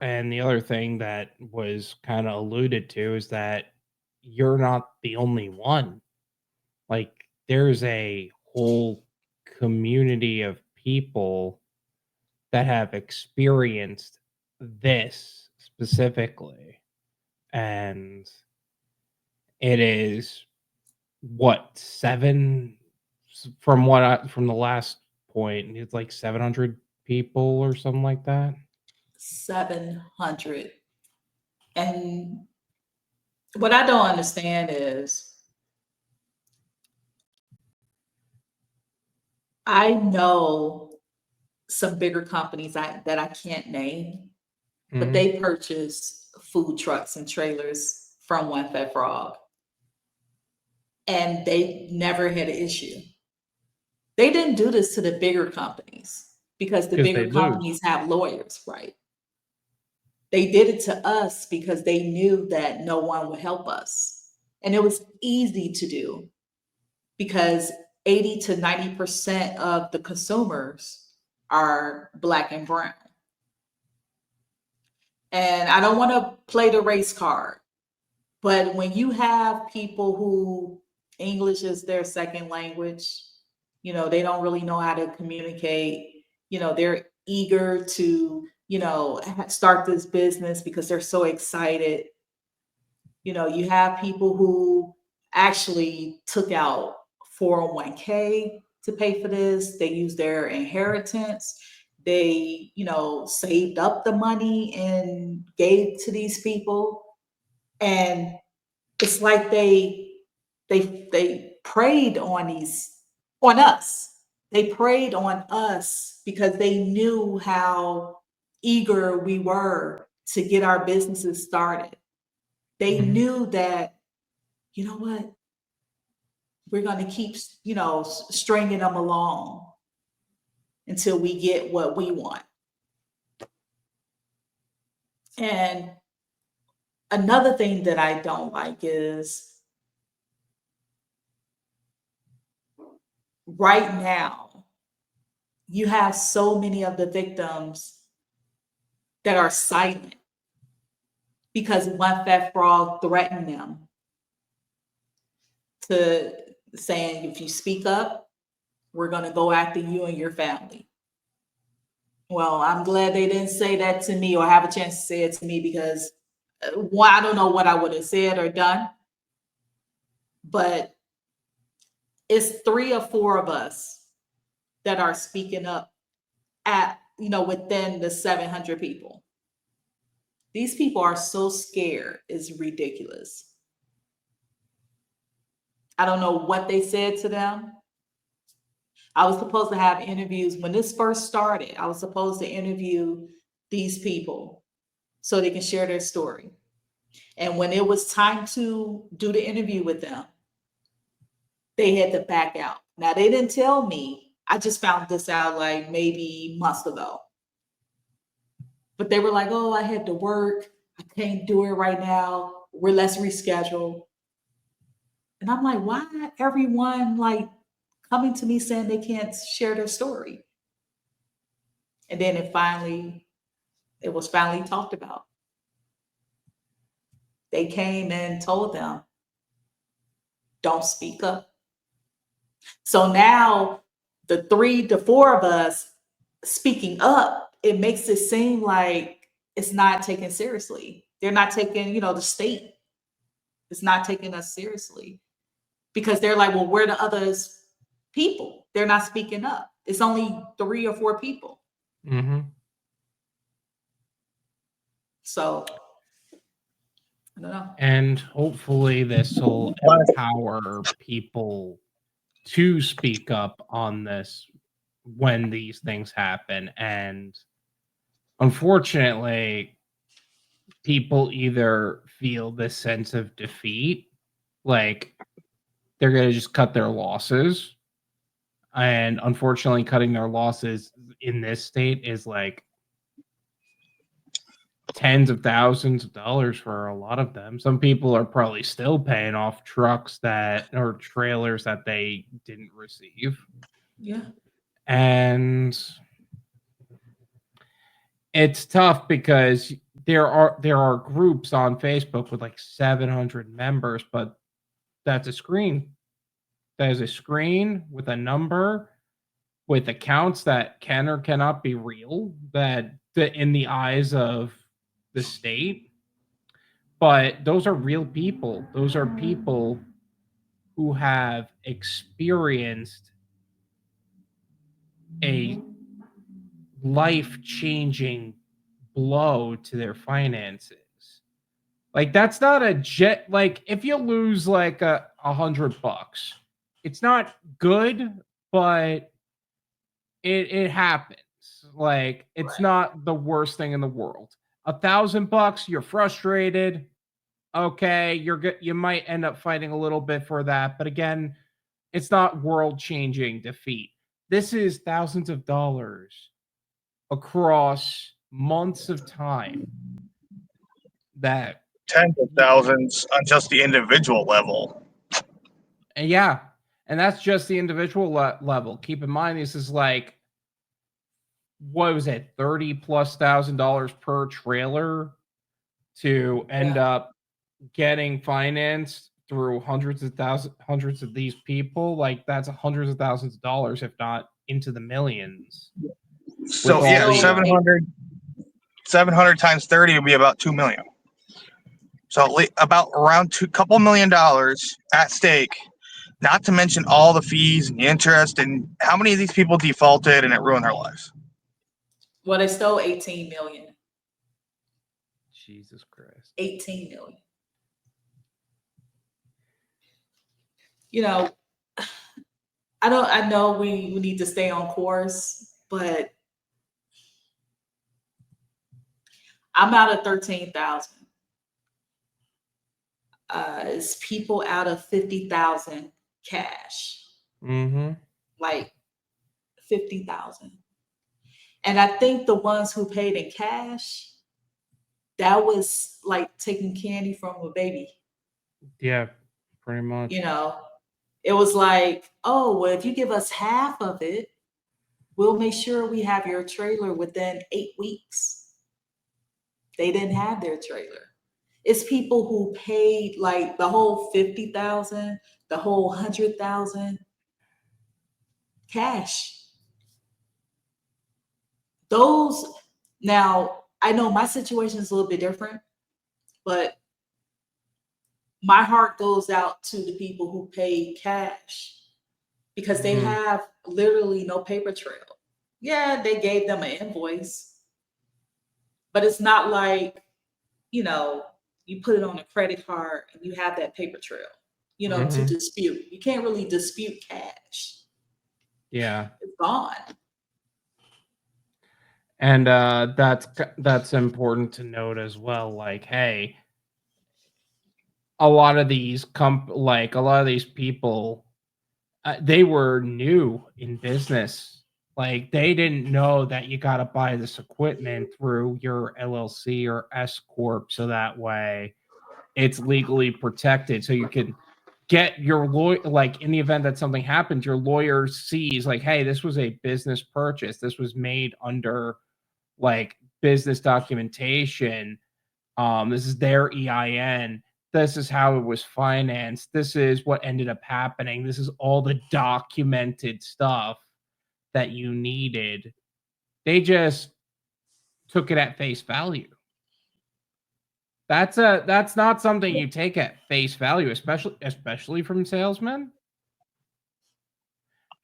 And the other thing that was kind of alluded to is that you're not the only one. Like, there's a whole community of people that have experienced this specifically. And it is what, from the last point, it's like 700 people or something like that. 700. And what I don't understand is I know some bigger companies that I can't name, but Mhm. they purchase food trucks and trailers from One Fat Frog, and they never had an issue. They didn't do this to the bigger companies because the Because bigger they lose. companies have lawyers, right? They did it to us because they knew that no one would help us. And it was easy to do because 80 to 90% of the consumers are Black and brown. And I don't want to play the race card, but when you have people who English is their second language, they don't really know how to communicate, they're eager to, start this business because they're so excited. You have people who actually took out 401k to pay for this. They used their inheritance. They, saved up the money and gave to these people. And it's like they preyed on us. They preyed on us because they knew how eager we were to get our businesses started. They Mhm. knew that, you know what, we're going to keep, stringing them along until we get what we want. And another thing that I don't like is right now, you have so many of the victims that are silent because One Fat Frog threatened them to saying, if you speak up, we're going to go after you and your family. Well, I'm glad they didn't say that to me or have a chance to say it to me because one, I don't know what I would have said or done, but it's 3 or 4 of us that are speaking up within the 700 people. These people are so scared, it's ridiculous. I don't know what they said to them. I was supposed to have interviews when this first started. I was supposed to interview these people so they can share their story. And when it was time to do the interview with them, they had to back out. Now, they didn't tell me. I just found this out like maybe months ago. But they were like, oh, I had to work. I can't do it right now. Let's reschedule. And I'm like, why everyone like coming to me saying they can't share their story? And then it was finally talked about. They came and told them, don't speak up. So now the 3 to 4 of us speaking up, it makes it seem like it's not taken seriously. They're not taking, the state is not taking us seriously because they're like, well, where are the others people? They're not speaking up. It's only 3 or 4 people. Mhm. So I don't know. And hopefully this will empower people to speak up on this when these things happen. And unfortunately, people either feel this sense of defeat, like they're going to just cut their losses. And unfortunately, cutting their losses in this state is like tens of thousands of dollars for a lot of them. Some people are probably still paying off trucks or trailers that they didn't receive. Yeah. And it's tough because there are groups on Facebook with like 700 members, but that's a screen. That is a screen with a number, with accounts that can or cannot be real, that in the eyes of the state. But those are real people. Those are people who have experienced a life-changing blow to their finances. Like, that's not a jet. Like, if you lose like $100, it's not good, but it happens. Like, it's Right. not the worst thing in the world. $1,000, you're frustrated. Okay, you're good. You might end up fighting a little bit for that, but again, it's not world-changing defeat. This is thousands of dollars across months of time that, Tens of thousands on just the individual level. and yeah, and that's just the individual level. Keep in mind, this is like, what was it, $30,000+ per trailer to end up getting financed through hundreds of these people. Like, that's hundreds of thousands of dollars, if not into the millions. So With yeah, all the- 700 times 30 would be about 2 million. So about around couple $2 million at stake, not to mention all the fees and the interest, and how many of these people defaulted and it ruined their lives. Well, they stole 18 million. Jesus Christ. 18 million. You know, I know we need to stay on course, but I'm out of 13,000. It's people out of 50,000 cash. Mm-hmm. Like 50,000. And I think the ones who paid in cash, that was like taking candy from a baby. Yeah, pretty much. You know, it was like, oh, well, if you give us half of it, we'll make sure we have your trailer within 8 weeks. They didn't have their trailer. It's people who paid like the whole 50,000, the whole 100,000 cash. Those, now I know my situation is a little bit different, but my heart goes out to the people who pay cash because they have literally no paper trail. Yeah, they gave them an invoice, but it's not like, you know, you put it on a credit card and you have that paper trail, you know, to dispute. You can't really dispute cash. Yeah. It's gone. And that's important to note as well. Like, hey, a lot of these people, they were new in business. Like, they didn't know that you got to buy this equipment through your LLC or S corp, so that way it's legally protected. So you can get your lawyer, like, in the event that something happens, your lawyer sees like, hey, this was a business purchase. This was made under like business documentation. This is their EIN. This is how it was financed. This is what ended up happening. This is all the documented stuff that you needed. They just took it at face value. That's not something you take at face value, especially from salesmen.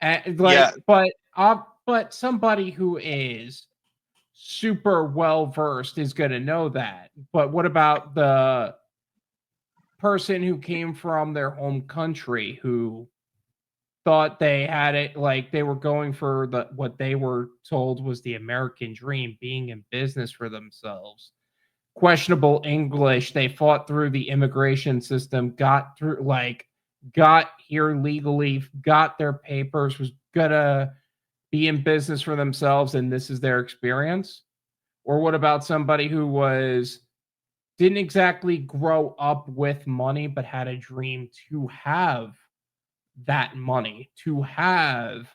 And like, Yeah. but somebody who is super well versed is going to know that. But what about the person who came from their home country who thought they had it, like they were going for what they were told was the American dream, being in business for themselves? Questionable English, they fought through the immigration system, got here legally, got their papers, was gonna be in business for themselves, and this is their experience? Or what about somebody who didn't exactly grow up with money, but had a dream to have that money, to have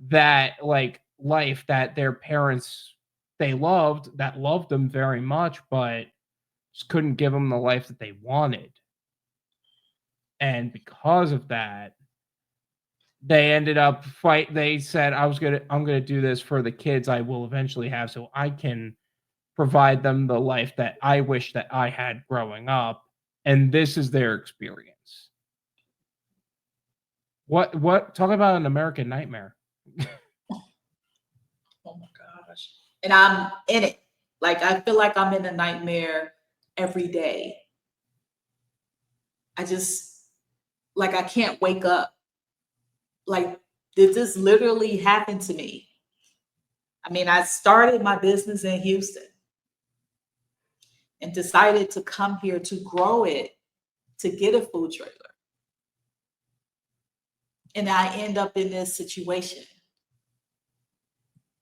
that like life that their parents they loved them very much, but just couldn't give them the life that they wanted. And because of that, they ended up they said, I'm gonna do this for the kids I will eventually have, so I can provide them the life that I wish that I had growing up. And this is their experience. What talk about an American nightmare. Oh my gosh. And I'm in it. Like, I feel like I'm in a nightmare every day. I can't wake up. Like, did this literally happen to me? I mean, I started my business in Houston and decided to come here to grow it, to get a food trailer. And I end up in this situation.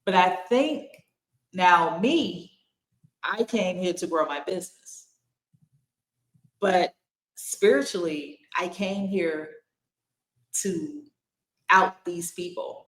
But I think now I came here to grow my business. But spiritually, I came here to out these people.